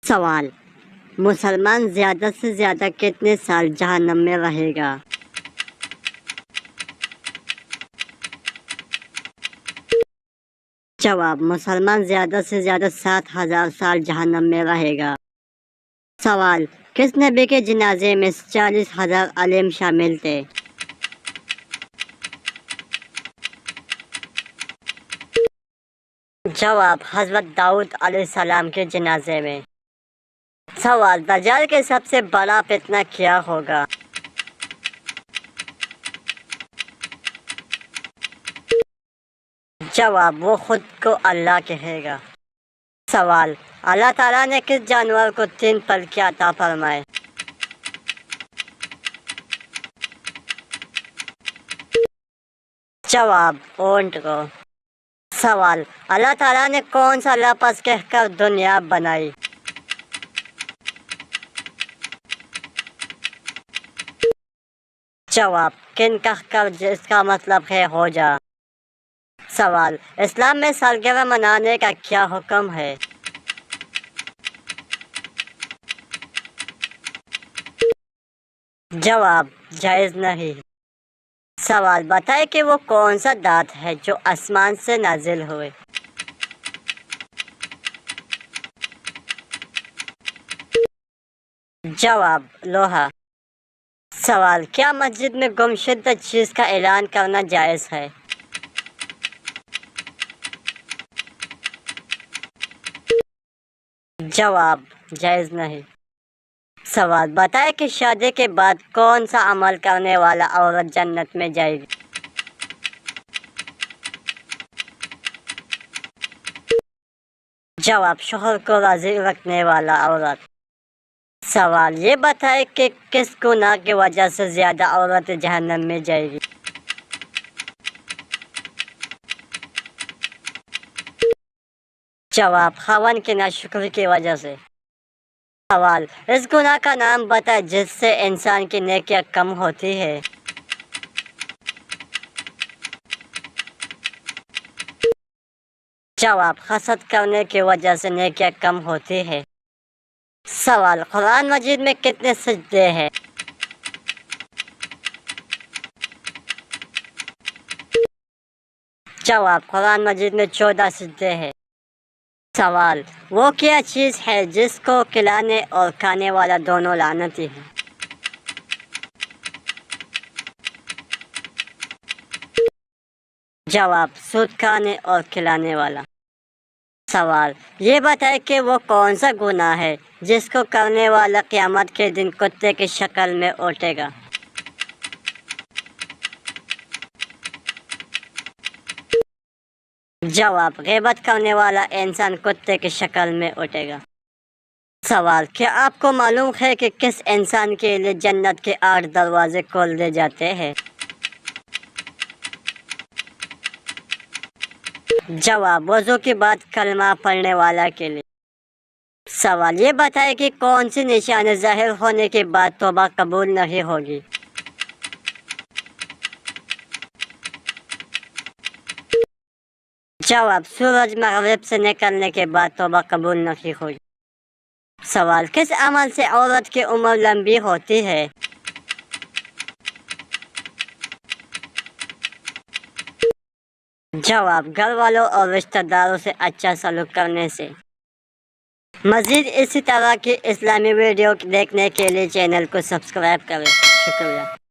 سوال: مسلمان زیادہ سے زیادہ کتنے سال جہنم میں رہے گا؟ جواب: مسلمان زیادہ سے زیادہ 7,000 سال جہنم میں رہے گا۔ سوال: کس نبی کے جنازے میں 40,000 عالم شامل تھے؟ جواب: حضرت داؤد علیہ السلام کے جنازے میں۔ سوال: دجال کے سب سے بڑا فتنہ کیا ہوگا؟ جواب: وہ خود کو اللہ کہے گا۔ سوال: اللہ تعالیٰ نے کس جانور کو 3 پلکیں عطا فرمائے؟ جواب: اونٹ کو۔ سوال: اللہ تعالیٰ نے کون سا لفظ کہہ کر دنیا بنائی؟ جواب: کن کہہ کر، جس کا مطلب ہے ہو جا۔ سوال: اسلام میں سالگرہ منانے کا کیا حکم ہے؟ جواب: جائز نہیں۔ سوال: بتائیں کہ وہ کون سا دانت ہے جو آسمان سے نازل ہوئے؟ جواب: لوہا۔ سوال: کیا مسجد میں گمشدہ چیز کا اعلان کرنا جائز ہے؟ جواب: جائز نہیں۔ سوال: بتائیں کہ شادی کے بعد کون سا عمل کرنے والا عورت جنت میں جائے گی؟ جواب: شوہر کو راضی رکھنے والا عورت۔ سوال: یہ بتائیں کہ کس گناہ کی وجہ سے زیادہ عورت جہنم میں جائے گی؟ جواب: خاوند کی ناشکری کی وجہ سے۔ سوال: اس گناہ کا نام بتائیں جس سے انسان کی نیکیاں کم ہوتی ہے؟ جواب: حسد کرنے کی وجہ سے نیکیاں کم ہوتی ہے۔ سوال: قرآن مجید میں کتنے سجدے ہیں؟ جواب: قرآن مجید میں 14 سجدے ہیں۔ سوال: وہ کیا چیز ہے جس کو کھلانے اور کھانے والا دونوں لعنتی ہیں؟ جواب: سود کھانے اور کھلانے والا۔ سوال: یہ بتائیں کہ وہ کون سا گناہ ہے جس کو کرنے والا قیامت کے دن کتے کی شکل میں اٹھے گا؟ جواب: غیبت کرنے والا انسان کتے کی شکل میں اٹھے گا۔ سوال: کیا آپ کو معلوم ہے کہ کس انسان کے لیے جنت کے 8 دروازے کھول دیے جاتے ہیں؟ جواب: وضو کے بعد کلمہ پڑھنے والا کے لیے۔ سوال: یہ بتائیں کہ کون سی نشانی ظاہر ہونے کے بعد توبہ قبول نہیں ہوگی؟ جواب: سورج مغرب سے نکلنے کے بعد توبہ قبول نہیں ہوگی۔ سوال: کس عمل سے عورت کی عمر لمبی ہوتی ہے؟ جواب: گھر والوں اور رشتہ داروں سے اچھا سلوک کرنے سے۔ مزید اسی طرح کی اسلامی ویڈیو دیکھنے کے لیے چینل کو سبسکرائب کریں۔ شکریہ۔